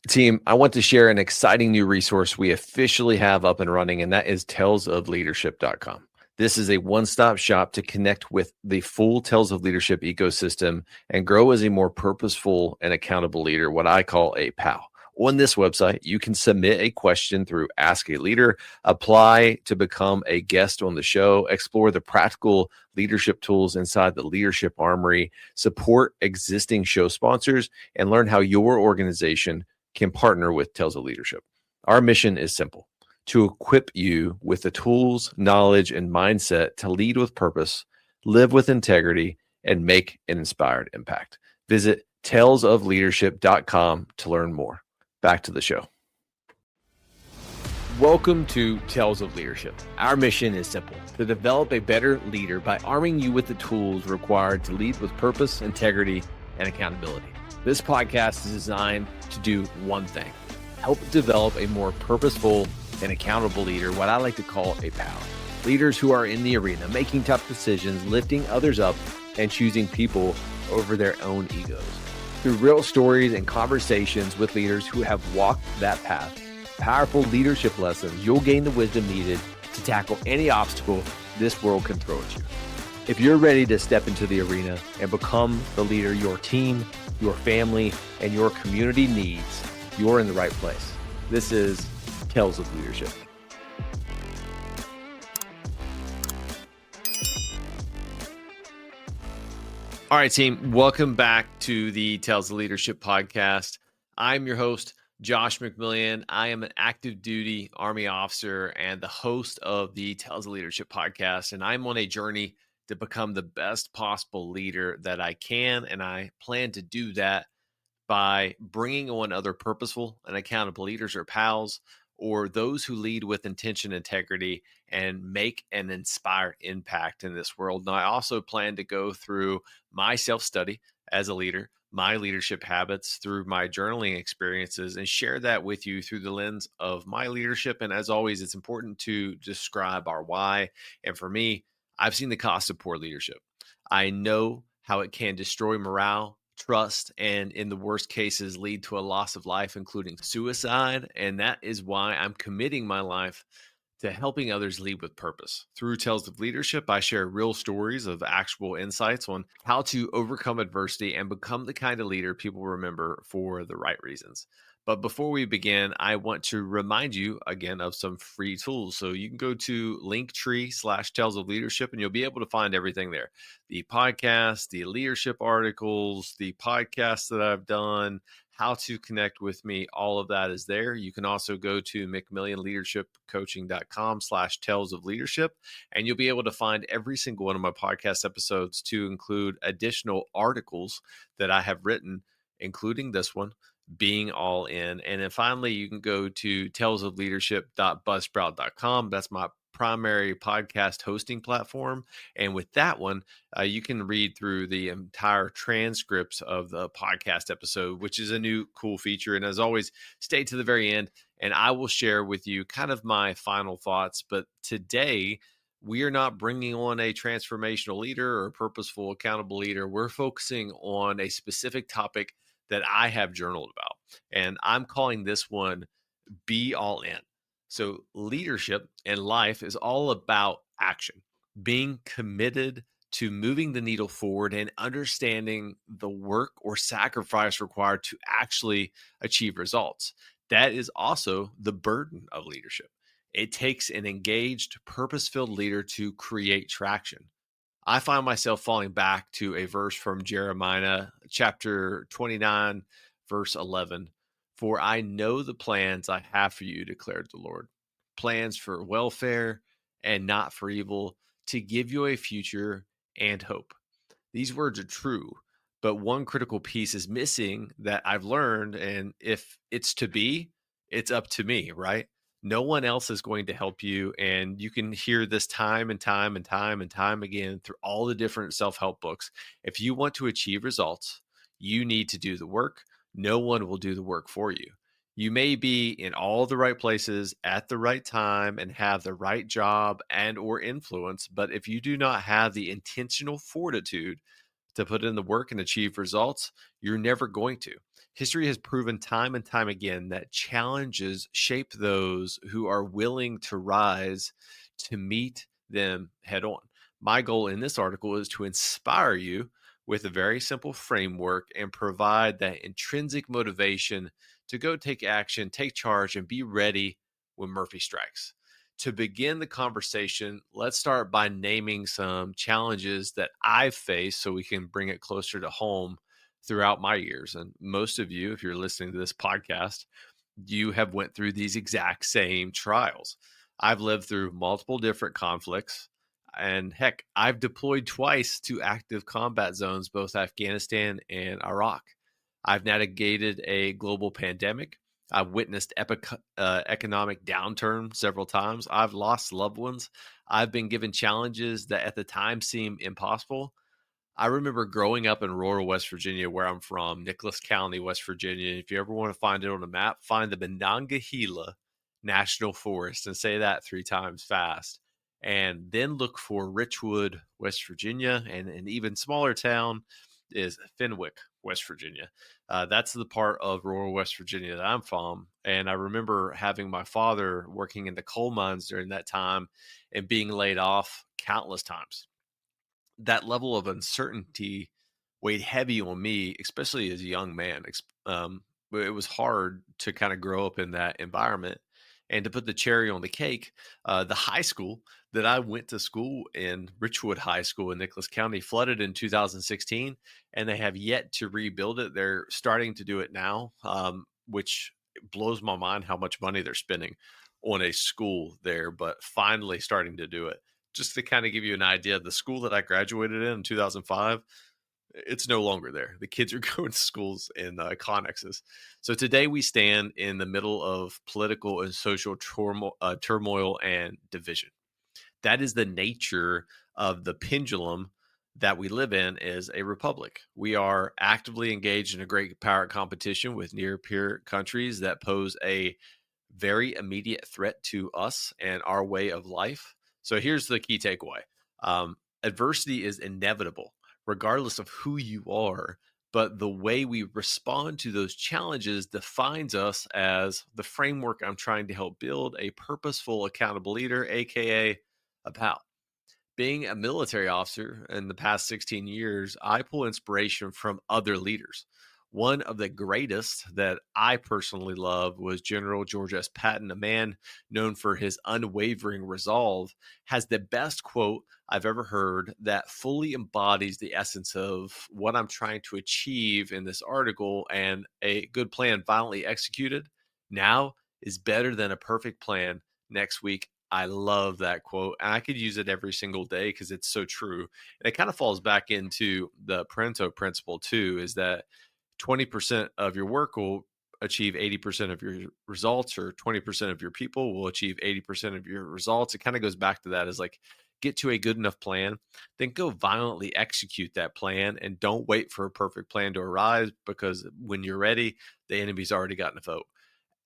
Team, I want to share an exciting new resource we officially have up and running, and that is talesofleadership.com. This is a one-stop shop to connect with the full Tales of Leadership ecosystem and grow as a more purposeful and accountable leader, what I call a PAL. On this website, you can submit a question through Ask a Leader, apply to become a guest on the show, explore the practical leadership tools inside the Leadership Armory, support existing show sponsors, and learn how your organization can partner with Tales of Leadership. Our mission is simple: to equip you with the tools, knowledge, and mindset to lead with purpose, live with integrity, and make an inspired impact. Visit talesofleadership.com to learn more. Back to the show. Welcome to Tales of Leadership. Our mission is simple: to develop a better leader by arming you with the tools required to lead with purpose, integrity, and accountability. This podcast is designed to do one thing: help develop a more purposeful and accountable leader, what I like to call a PAL. Leaders who are in the arena, making tough decisions, lifting others up, and choosing people over their own egos. Through real stories and conversations with leaders who have walked that path, powerful leadership lessons, you'll gain the wisdom needed to tackle any obstacle this world can throw at you. If you're ready to step into the arena and become the leader your team, your family, and your community needs, you're in the right place. This is Tales of Leadership. All right, team, welcome back to the Tales of Leadership podcast. I'm your host, Josh McMillion. I am an active duty Army officer and the host of the Tales of Leadership podcast, and I'm on a journey to become the best possible leader that I can, and I plan to do that by bringing on other purposeful and accountable leaders or PALs, or those who lead with intention, integrity, and make an inspired impact in this world. Now, I also plan to go through my self-study as a leader, my leadership habits through my journaling experiences, and share that with you through the lens of my leadership. And as always, it's important to describe our why. And for me, I've seen the cost of poor leadership. I know how it can destroy morale, trust, and in the worst cases, lead to a loss of life, including suicide. And that is why I'm committing my life to helping others lead with purpose. Through Tales of Leadership, I share real stories of actual insights on how to overcome adversity and become the kind of leader people remember for the right reasons. But before we begin, I want to remind you again of some free tools. So you can go to Linktree/Tales of Leadership, and you'll be able to find everything there: the podcast, the leadership articles, the podcasts that I've done, how to connect with me. All of that is there. You can also go to McMillionLeadershipCoaching.com/Tales of Leadership, and you'll be able to find every single one of my podcast episodes, to include additional articles that I have written, including this one, Being All In. And then finally, you can go to talesofleadership.buzzsprout.com. That's my primary podcast hosting platform. And with that one, you can read through the entire transcripts of the podcast episode, which is a new cool feature. And as always, stay to the very end, and I will share with you kind of my final thoughts. But today, we are not bringing on a transformational leader or a purposeful, accountable leader. We're focusing on a specific topic that I have journaled about, and I'm calling this one Be All In. So leadership and life is all about action, being committed to moving the needle forward and understanding the work or sacrifice required to actually achieve results. That is also the burden of leadership. It takes an engaged, purpose-filled leader to create traction. I find myself falling back to a verse from Jeremiah chapter 29, verse 11. For I know the plans I have for you, declared the Lord. Plans for welfare and not for evil, to give you a future and hope. These words are true, but one critical piece is missing that I've learned. And if it's to be, it's up to me, right? No one else is going to help you. And you can hear this time and time and time and time again through all the different self-help books. If you want to achieve results, you need to do the work. No one will do the work for you. You may be in all the right places at the right time and have the right job and or influence, but if you do not have the intentional fortitude to put in the work and achieve results, you're never going to. History has proven time and time again that challenges shape those who are willing to rise to meet them head on. My goal in this article is to inspire you with a very simple framework and provide that intrinsic motivation to go take action, take charge, and be ready when Murphy strikes. To begin the conversation, let's start by naming some challenges that I've faced so we can bring it closer to home throughout my years. And most of you, if you're listening to this podcast, you have went through these exact same trials. I've lived through multiple different conflicts. And heck, I've deployed twice to active combat zones, both Afghanistan and Iraq. I've navigated a global pandemic. I've witnessed economic downturn several times. I've lost loved ones. I've been given challenges that at the time seemed impossible. I remember growing up in rural West Virginia, where I'm from, Nicholas County, West Virginia. If you ever want to find it on a map, find the Monongahela National Forest and say that 3 times fast. And then look for Richwood, West Virginia, and an even smaller town is Fenwick, West Virginia. That's the part of rural West Virginia that I'm from. And I remember having my father working in the coal mines during that time and being laid off countless times. That level of uncertainty weighed heavy on me, especially as a young man. It was hard to kind of grow up in that environment. And to put the cherry on the cake, the high school that I went to school in, Richwood High School in Nicholas County, flooded in 2016, and they have yet to rebuild it. They're starting to do it now, which blows my mind how much money they're spending on a school there, but finally starting to do it. Just to kind of give you an idea, the school that I graduated in 2005, it's no longer there. The kids are going to schools in connexes. So today we stand in the middle of political and social turmoil and division. That is the nature of the pendulum that we live in as a republic. We are actively engaged in a great power competition with near peer countries that pose a very immediate threat to us and our way of life. So here's the key takeaway. Adversity is inevitable, regardless of who you are, but the way we respond to those challenges defines us as the framework I'm trying to help build a purposeful, accountable leader, aka a PAL. Being a military officer in the past 16 years, I pull inspiration from other leaders. One of the greatest that I personally love was General George S. Patton, a man known for his unwavering resolve, has the best quote I've ever heard that fully embodies the essence of what I'm trying to achieve in this article. And a good plan violently executed now is better than a perfect plan next week. I love that quote. And I could use it every single day because it's so true. And it kind of falls back into the Pareto principle too, is that 20% of your work will achieve 80% of your results, or 20% of your people will achieve 80% of your results. It kind of goes back to that, is like, get to a good enough plan, then go violently execute that plan, and don't wait for a perfect plan to arise, because when you're ready, the enemy's already gotten a vote.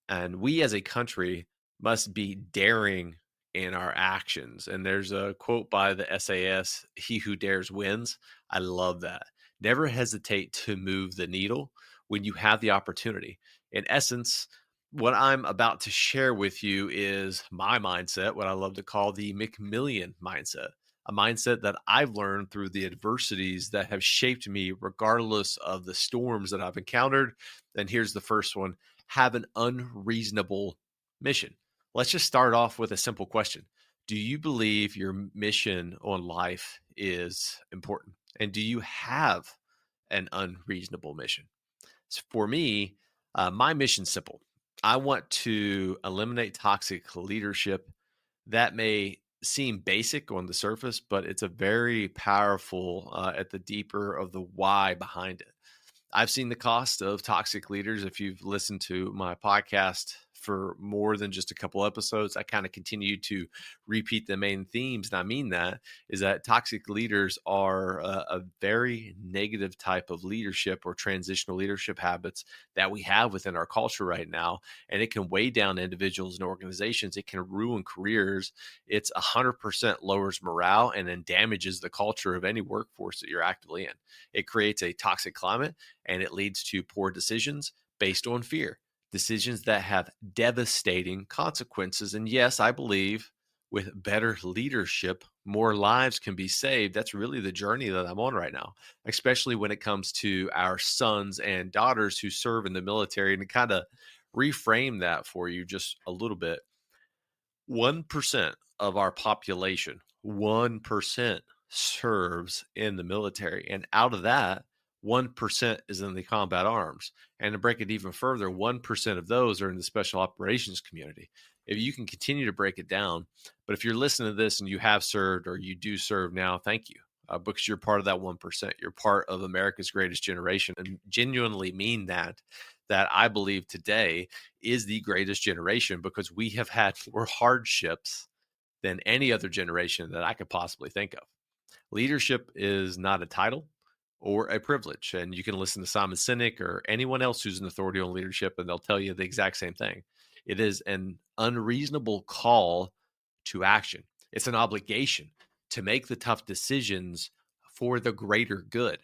And we as a country must be daring in our actions. And there's a quote by the SAS, "He who dares wins." I love that. Never hesitate to move the needle when you have the opportunity. In essence, what I'm about to share with you is my mindset, what I love to call the McMillion mindset, a mindset that I've learned through the adversities that have shaped me, regardless of the storms that I've encountered. And here's the first one: have an unreasonable mission. Let's just start off with a simple question. Do you believe your mission on life is important? And do you have an unreasonable mission? So for me, my mission's simple. I want to eliminate toxic leadership. That may seem basic on the surface, but it's a very powerful at the deeper of the why behind it. I've seen the cost of toxic leaders. If you've listened to my podcast for more than just a couple episodes. I kind of continue to repeat the main themes. And I mean that is that toxic leaders are a very negative type of leadership or transitional leadership habits that we have within our culture right now. And it can weigh down individuals and organizations. It can ruin careers. It's 100% lowers morale and then damages the culture of any workforce that you're actively in. It creates a toxic climate and it leads to poor decisions based on fear, decisions that have devastating consequences. And yes, I believe with better leadership, more lives can be saved. That's really the journey that I'm on right now, especially when it comes to our sons and daughters who serve in the military. And to kind of reframe that for you just a little bit, 1% of our population, 1% serves in the military. And out of that, 1% is in the combat arms. And to break it even further, 1% of those are in the special operations community. If you can continue to break it down, but if you're listening to this and you have served or you do serve now, thank you. Because you're part of that 1%. You're part of America's greatest generation, and genuinely mean that I believe today is the greatest generation because we have had more hardships than any other generation that I could possibly think of. Leadership is not a title or a privilege. And you can listen to Simon Sinek or anyone else who's an authority on leadership, and they'll tell you the exact same thing. It is an unreasonable call to action. It's an obligation to make the tough decisions for the greater good.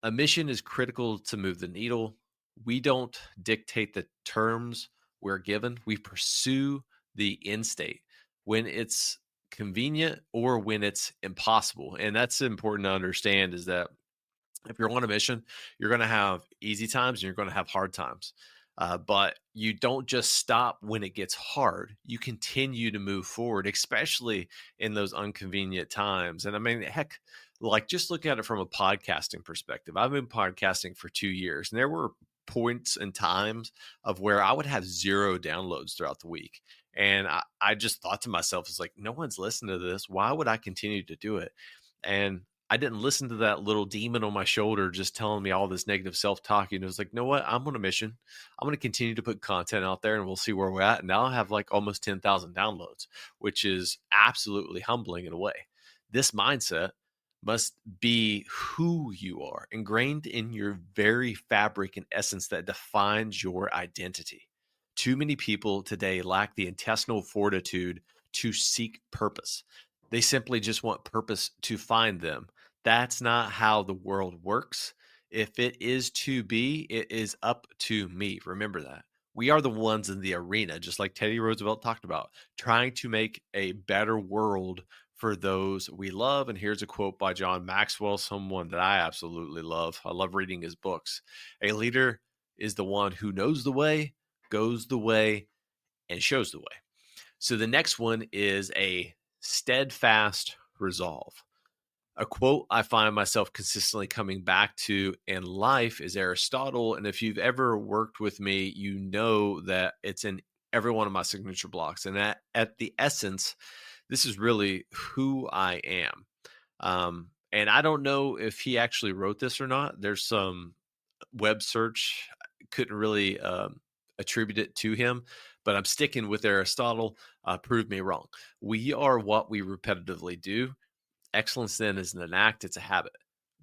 A mission is critical to move the needle. We don't dictate the terms we're given. We pursue the end state when it's convenient or when it's impossible. And that's important to understand is that if you're on a mission, you're going to have easy times and you're going to have hard times. But you don't just stop when it gets hard. You continue to move forward, especially in those inconvenient times. And I mean, heck, like just look at it from a podcasting perspective. I've been podcasting for 2 years, and there were points and times of where I would have 0 downloads throughout the week. And I just thought to myself, it's like, no one's listening to this. Why would I continue to do it? And I didn't listen to that little demon on my shoulder just telling me all this negative self-talk. And it was like, you know what? I'm on a mission. I'm going to continue to put content out there and we'll see where we're at. And now I have like almost 10,000 downloads, which is absolutely humbling in a way. This mindset must be who you are, ingrained in your very fabric and essence that defines your identity. Too many people today lack the intestinal fortitude to seek purpose. They simply just want purpose to find them. That's not how the world works. If it is to be, it is up to me. Remember that. We are the ones in the arena, just like Teddy Roosevelt talked about, trying to make a better world for those we love. And here's a quote by John Maxwell, someone that I absolutely love. I love reading his books. A leader is the one who knows the way, goes the way, and shows the way. So the next one is a steadfast resolve. A quote I find myself consistently coming back to in life is Aristotle. And if you've ever worked with me, you know that it's in every one of my signature blocks. And at the essence, this is really who I am. And I don't know if he actually wrote this or not. There's some web search, couldn't really attribute it to him, but I'm sticking with Aristotle. Prove me wrong. We are what we repetitively do. Excellence then isn't an act, it's a habit.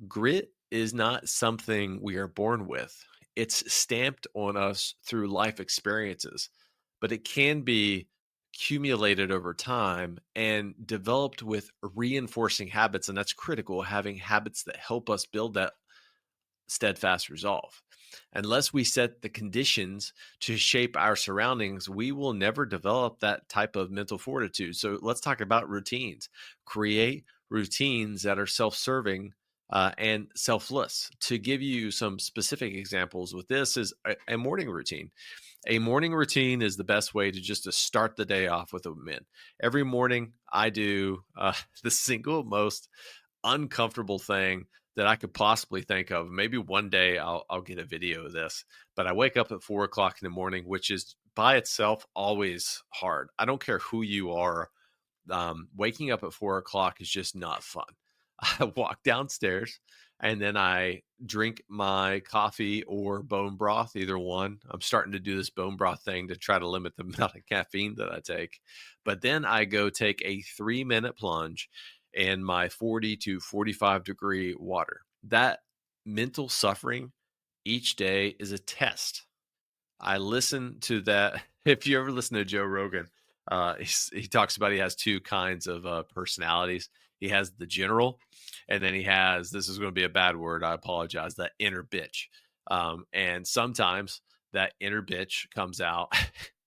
Grit is not something we are born with. It's stamped on us through life experiences, but it can be accumulated over time and developed with reinforcing habits. And that's critical, having habits that help us build that steadfast resolve. Unless we set the conditions to shape our surroundings, we will never develop that type of mental fortitude. So let's talk about routines. Create routines that are self-serving and selfless. To give you some specific examples with this is a morning routine. A morning routine is the best way to start the day off with a win. Every morning I do the single most uncomfortable thing that I could possibly think of. Maybe one day I'll get a video of this, but I wake up at 4 o'clock in the morning, which is by itself always hard. I don't care who you are. Waking up at 4 o'clock is just not fun. I walk downstairs and then I drink my coffee or bone broth, either one. I'm starting to do this bone broth thing to try to limit the amount of caffeine that I take. But then I go take a 3-minute plunge in my 40 to 45 degree water. That mental suffering each day is a test. I listen to that. If you ever listen to Joe Rogan, he talks about he has two kinds of personalities. He has the general, and then he has, this is going to be a bad word, I apologize, that inner bitch. And sometimes that inner bitch comes out,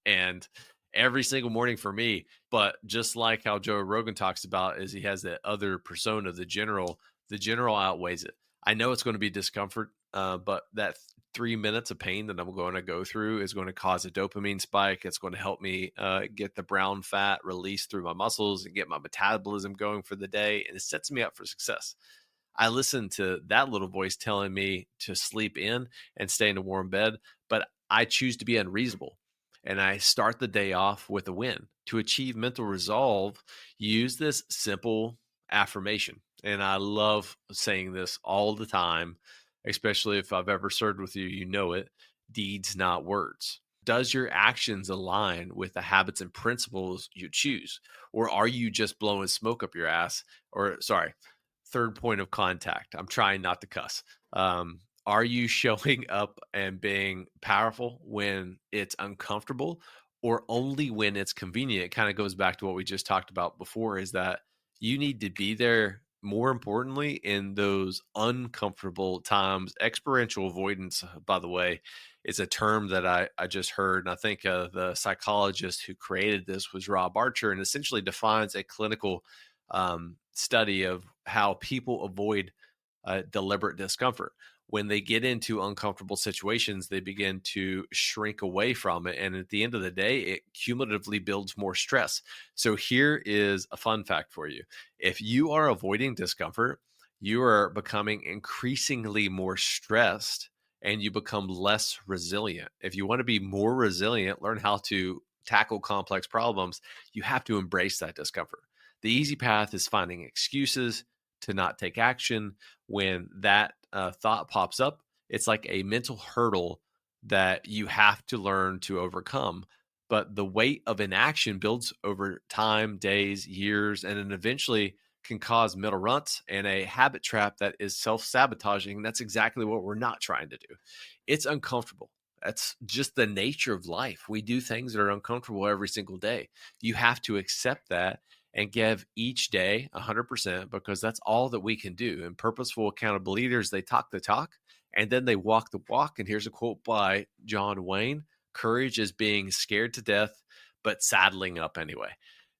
and every single morning for me, but just like how Joe Rogan talks about, is he has that other persona, the general outweighs it. I know it's going to be discomfort, but that 3 minutes of pain that I'm going to go through is going to cause a dopamine spike. It's going to help me get the brown fat released through my muscles and get my metabolism going for the day. And it sets me up for success. I listen to that little voice telling me to sleep in and stay in a warm bed, but I choose to be unreasonable. And I start the day off with a win. To achieve mental resolve, use this simple affirmation. And I love saying this all the time, especially if I've ever served with you, you know it. Deeds, not words. Does your actions align with the habits and principles you choose? Or are you just blowing smoke up your ass? Or, sorry, third point of contact. I'm trying not to cuss. Are you showing up and being powerful when it's uncomfortable, or only when it's convenient? It kind of goes back to what we just talked about before, is that you need to be there, more importantly, in those uncomfortable times. Experiential avoidance, by the way, is a term that I just heard. And I think the psychologist who created this was Rob Archer, and essentially defines a clinical study of how people avoid deliberate discomfort. When they get into uncomfortable situations, they begin to shrink away from it. And at the end of the day, it cumulatively builds more stress. So here is a fun fact for you. If you are avoiding discomfort, you are becoming increasingly more stressed and you become less resilient. If you want to be more resilient, learn how to tackle complex problems, you have to embrace that discomfort. The easy path is finding excuses to not take action. When that thought pops up, it's like a mental hurdle that you have to learn to overcome. But the weight of inaction builds over time, days, years, and then eventually can cause mental ruts and a habit trap that is self-sabotaging. That's exactly what we're not trying to do. It's uncomfortable. That's just the nature of life. We do things that are uncomfortable every single day. You have to accept that and give each day 100%, because that's all that we can do. And purposeful accountable leaders, they talk the talk and then they walk the walk. And here's a quote by John Wayne: courage is being scared to death, but saddling up anyway.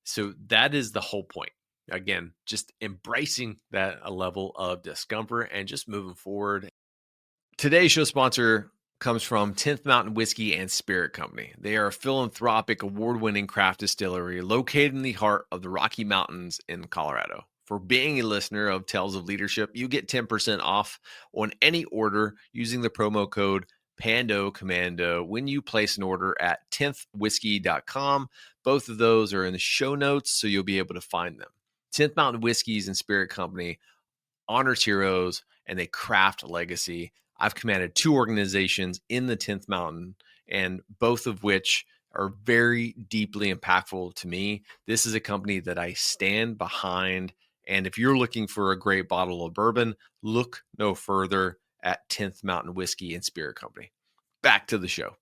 So that is the whole point. Again, just embracing that level of discomfort and just moving forward. Today's show sponsor comes from 10th Mountain Whiskey and Spirit Company. They are a philanthropic, award-winning craft distillery located in the heart of the Rocky Mountains in Colorado. For being a listener of Tales of Leadership, you get 10% off on any order using the promo code Pando Commando when you place an order at 10thwhiskey.com. Both of those are in the show notes, so you'll be able to find them. 10th Mountain Whiskeys and Spirit Company honors heroes and they craft legacy. I've commanded 2 organizations in the 10th Mountain, and both of which are very deeply impactful to me. This is a company that I stand behind. And if you're looking for a great bottle of bourbon, look no further at 10th Mountain Whiskey and Spirit Company. Back to the show.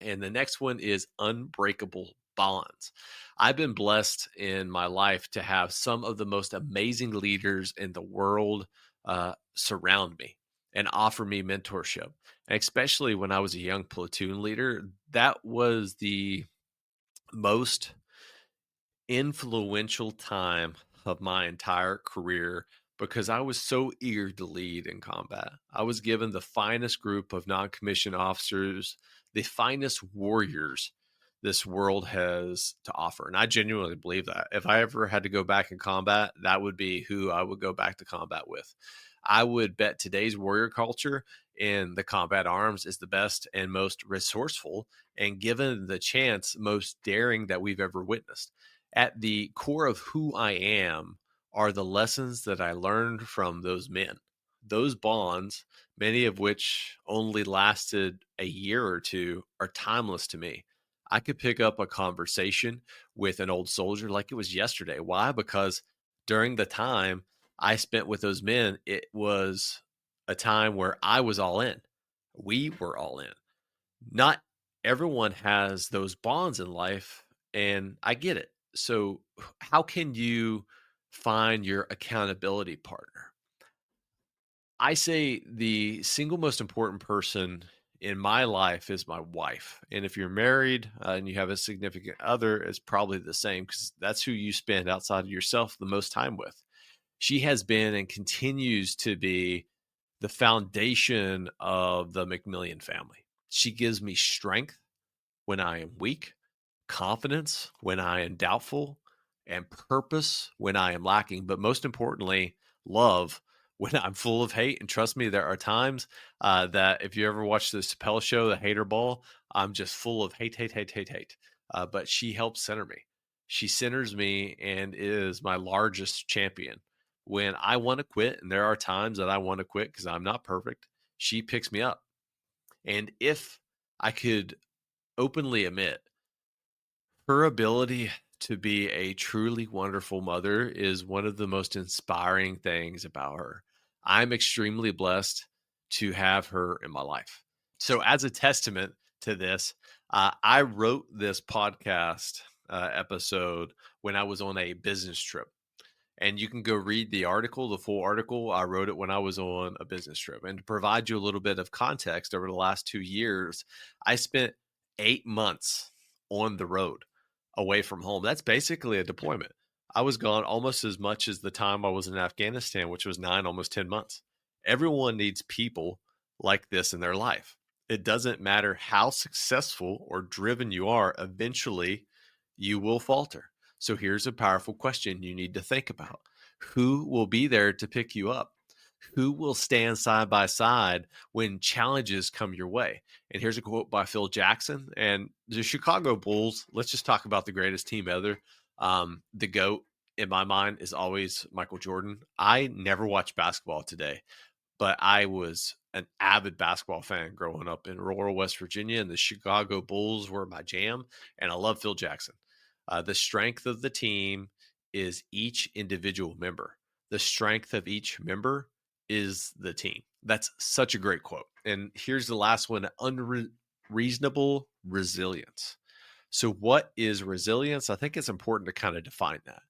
And the next one is unbreakable bonds. I've been blessed in my life to have some of the most amazing leaders in the world surround me and offer me mentorship. And especially when I was a young platoon leader, that was the most influential time of my entire career, because I was so eager to lead in combat. I was given the finest group of non-commissioned officers, the finest warriors this world has to offer. And I genuinely believe that. If I ever had to go back in combat, that would be who I would go back to combat with. I would bet today's warrior culture in the combat arms is the best and most resourceful, and given the chance, most daring that we've ever witnessed. At the core of who I am are the lessons that I learned from those men. those bonds, many of which only lasted a year or two, are timeless to me. I could pick up a conversation with an old soldier like it was yesterday. Why? Because during the time I spent with those men, it was a time where I was all in. We were all in. Not everyone has those bonds in life, and I get it. So, how can you find your accountability partner? I say the single most important person in my life is my wife. And if you're married and you have a significant other, it's probably the same because that's who you spend outside of yourself the most time with. She has been and continues to be the foundation of the McMillion family. She gives me strength when I am weak, confidence when I am doubtful, and purpose when I am lacking. But most importantly, love when I'm full of hate. And trust me, there are times that if you ever watch the Chappelle show, The Hater Ball, I'm just full of hate, hate, hate, hate, hate. But she helps center me. She centers me and is my largest champion. When I want to quit, and there are times that I want to quit because I'm not perfect, she picks me up. And if I could openly admit, her ability to be a truly wonderful mother is one of the most inspiring things about her. I'm extremely blessed to have her in my life. So, as a testament to this, I wrote this podcast episode when I was on a business trip. And you can go read the article, the full article. I wrote it when I was on a business trip. And to provide you a little bit of context, over the last 2 years, I spent 8 months on the road away from home. That's basically a deployment. I was gone almost as much as the time I was in Afghanistan, which was 9, almost 10 months. Everyone needs people like this in their life. It doesn't matter how successful or driven you are, eventually you will falter. So here's a powerful question you need to think about. Who will be there to pick you up? Who will stand side by side when challenges come your way? And here's a quote by Phil Jackson. And the Chicago Bulls, let's just talk about the greatest team ever. The GOAT in my mind is always Michael Jordan. I never watched basketball today, but I was an avid basketball fan growing up in rural West Virginia, and the Chicago Bulls were my jam. And I love Phil Jackson. The strength of the team is each individual member. The strength of each member is the team. That's such a great quote. And here's the last one: unreasonable resilience. So, what is resilience? I think it's important to kind of define that.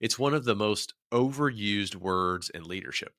It's one of the most overused words in leadership.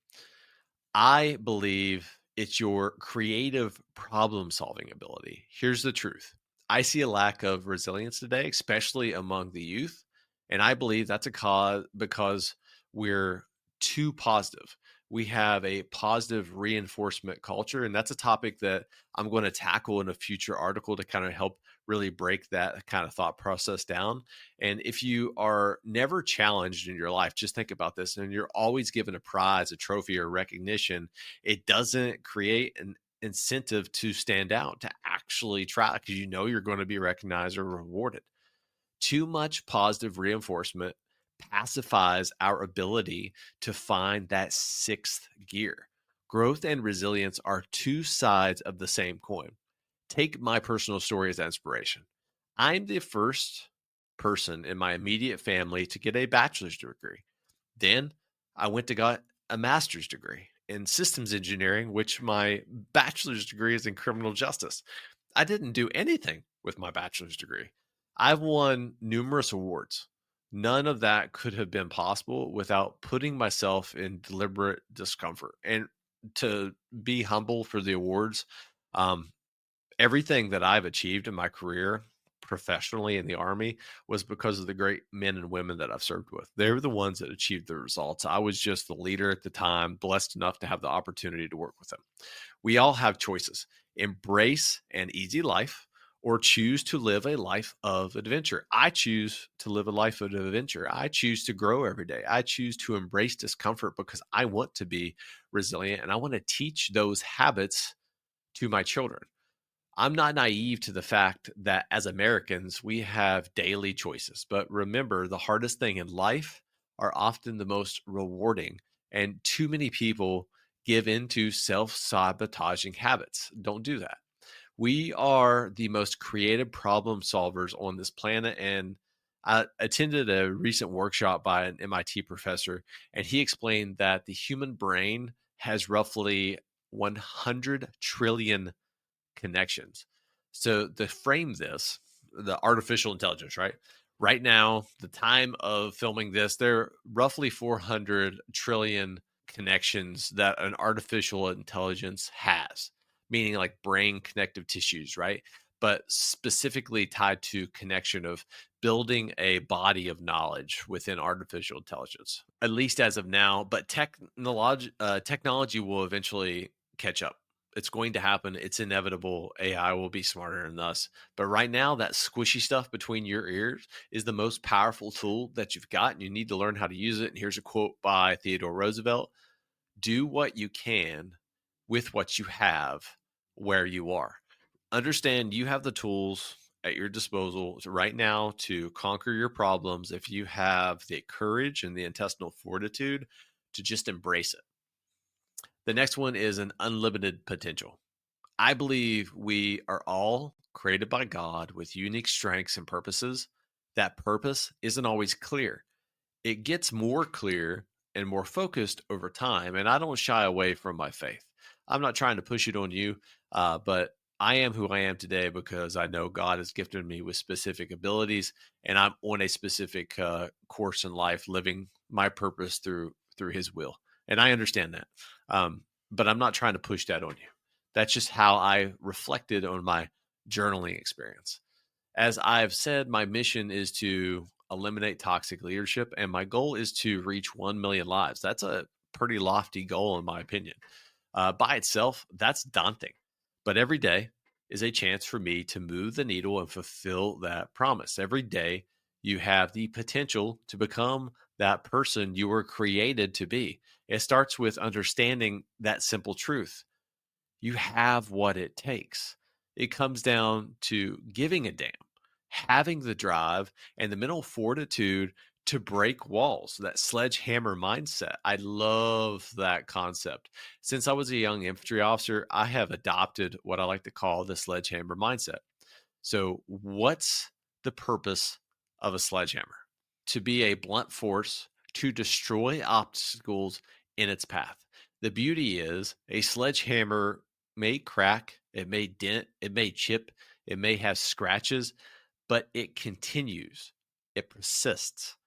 I believe it's your creative problem solving ability. Here's the truth: I see a lack of resilience today, especially among the youth. And I believe that's a cause because we're too positive. We have a positive reinforcement culture. And that's a topic that I'm going to tackle in a future article to kind of help really break that kind of thought process down. And if you are never challenged in your life, just think about this, and you're always given a prize, a trophy, or recognition, it doesn't create an incentive to stand out, to actually try, because you know you're going to be recognized or rewarded. Too much positive reinforcement pacifies our ability to find that sixth gear. Growth and resilience are two sides of the same coin. Take my personal story as inspiration. I'm the first person in my immediate family to get a bachelor's degree. Then I went to got a master's degree in systems engineering, which my bachelor's degree is in criminal justice. I didn't do anything with my bachelor's degree. I've won numerous awards. None of that could have been possible without putting myself in deliberate discomfort. And to be humble for the awards, um, everything that I've achieved in my career professionally in the Army was because of the great men and women that I've served with. They were the ones that achieved the results. I was just the leader at the time, blessed enough to have the opportunity to work with them. We all have choices: embrace an easy life or choose to live a life of adventure. I choose to live a life of adventure. I choose to grow every day. I choose to embrace discomfort because I want to be resilient and I want to teach those habits to my children. I'm not naive to the fact that as Americans, we have daily choices. But remember, the hardest thing in life are often the most rewarding. And too many people give in to self-sabotaging habits. Don't do that. We are the most creative problem solvers on this planet. And I attended a recent workshop by an MIT professor, and he explained that the human brain has roughly 100 trillion connections. So to frame this, the artificial intelligence, right? Right now, the time of filming this, there are roughly 400 trillion connections that an artificial intelligence has, meaning like brain connective tissues, right? But specifically tied to connection of building a body of knowledge within artificial intelligence, at least as of now. But technology will eventually catch up. It's going to happen. It's inevitable. AI will be smarter than us. But right now, that squishy stuff between your ears is the most powerful tool that you've got, and you need to learn how to use it. And here's a quote by Theodore Roosevelt: do what you can with what you have where you are. Understand you have the tools at your disposal right now to conquer your problems if you have the courage and the intestinal fortitude to just embrace it. The next one is an unlimited potential. I believe we are all created by God with unique strengths and purposes. That purpose isn't always clear. It gets more clear and more focused over time. And I don't shy away from my faith. I'm not trying to push it on you, but I am who I am today because I know God has gifted me with specific abilities, and I'm on a specific course in life, living my purpose through His will. And I understand that, but I'm not trying to push that on you. That's just how I reflected on my journaling experience. As I've said, my mission is to eliminate toxic leadership, and my goal is to reach 1 million lives. That's a pretty lofty goal, in my opinion. By itself, that's daunting. But every day is a chance for me to move the needle and fulfill that promise. Every day, you have the potential to become that person you were created to be. It starts with understanding that simple truth: you have what it takes. It comes down to giving a damn, having the drive and the mental fortitude to break walls, that sledgehammer mindset. I love that concept. Since I was a young infantry officer, I have adopted what I like to call the sledgehammer mindset. So, what's the purpose of a sledgehammer? To be a blunt force to destroy obstacles in its path. The beauty is a sledgehammer may crack, it may dent, it may chip, it may have scratches, but it continues, it persists.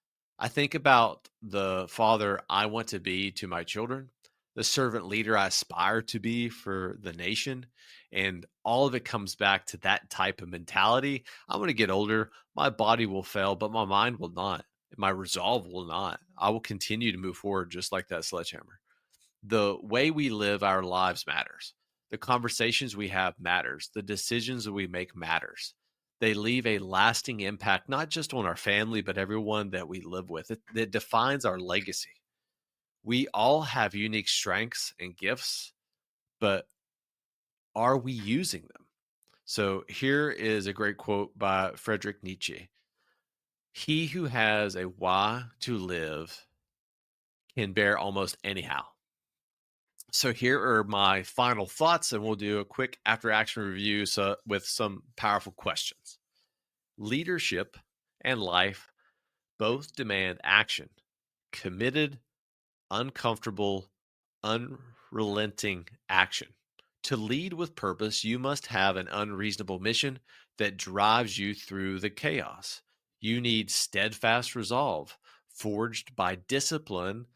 I think about the father I want to be to my children, the servant leader I aspire to be for the nation. And all of it comes back to that type of mentality. I'm going to get older. My body will fail, but my mind will not. My resolve will not. I will continue to move forward just like that sledgehammer. The way we live our lives matters. The conversations we have matters. The decisions that we make matters. They leave a lasting impact, not just on our family, but everyone that we live with. It defines our legacy. We all have unique strengths and gifts, but are we using them? So here is a great quote by Friedrich Nietzsche: he who has a why to live can bear almost anyhow. So here are my final thoughts, and we'll do a quick after action review with some powerful questions. Leadership and life both demand action, committed, uncomfortable, unrelenting action. To lead with purpose, you must have an unreasonable mission that drives you through the chaos. You need steadfast resolve, forged by discipline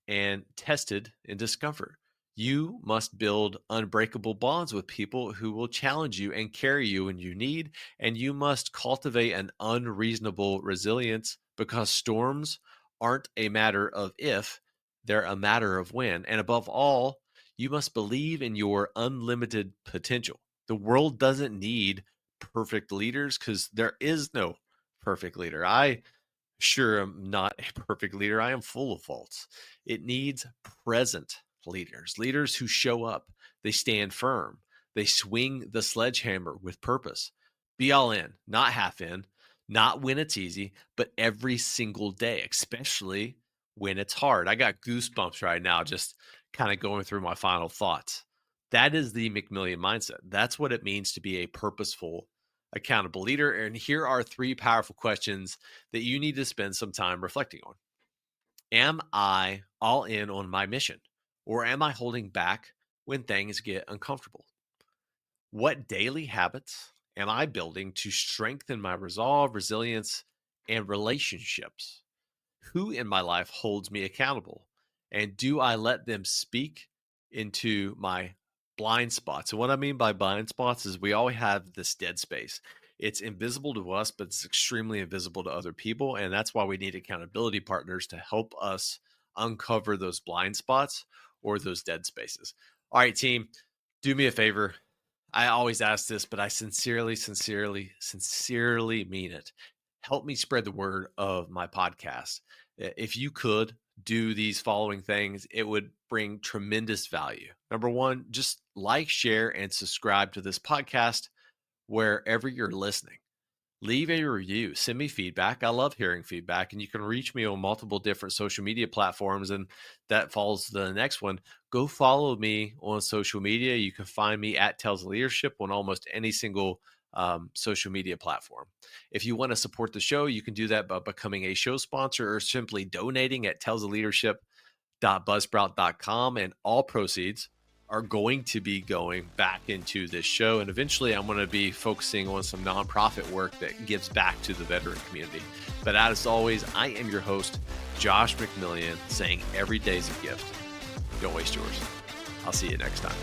and tested in discomfort. You must build unbreakable bonds with people who will challenge you and carry you when you need, and you must cultivate an unreasonable resilience because storms aren't a matter of if, they're a matter of when. And above all, you must believe in your unlimited potential. The world doesn't need perfect leaders because there is no perfect leader. I sure am not a perfect leader. I am full of faults. It needs present leaders, leaders who show up, they stand firm, they swing the sledgehammer with purpose. Be all in, not half in, not when it's easy, but every single day, especially when it's hard. I got goosebumps right now just kind of going through my final thoughts. That is the McMillion mindset. That's what it means to be a purposeful, accountable leader. And here are 3 powerful questions that you need to spend some time reflecting on. Am I all in on my mission, or am I holding back when things get uncomfortable? What daily habits am I building to strengthen my resolve, resilience, and relationships? Who in my life holds me accountable? And do I let them speak into my blind spots? And what I mean by blind spots is we all have this dead space. It's invisible to us, but it's extremely invisible to other people. And that's why we need accountability partners to help us uncover those blind spots or those dead spaces. All right, team, do me a favor. I always ask this, but I sincerely mean it. Help me spread the word of my podcast. If you could do these following things, it would bring tremendous value. Number 1, just like, share, and subscribe to this podcast wherever you're listening. Leave a review, send me feedback. I love hearing feedback, and you can reach me on multiple different social media platforms. And that follows the next one. Go follow me on social media. You can find me at Tales of Leadership on almost any single social media platform. If you want to support the show, you can do that by becoming a show sponsor or simply donating at talesofleadership.buzzsprout.com, and all proceeds are going to be going back into this show. And eventually I'm going to be focusing on some nonprofit work that gives back to the veteran community. But as always, I am your host, Josh McMillion, saying every day's a gift. Don't waste yours. I'll see you next time.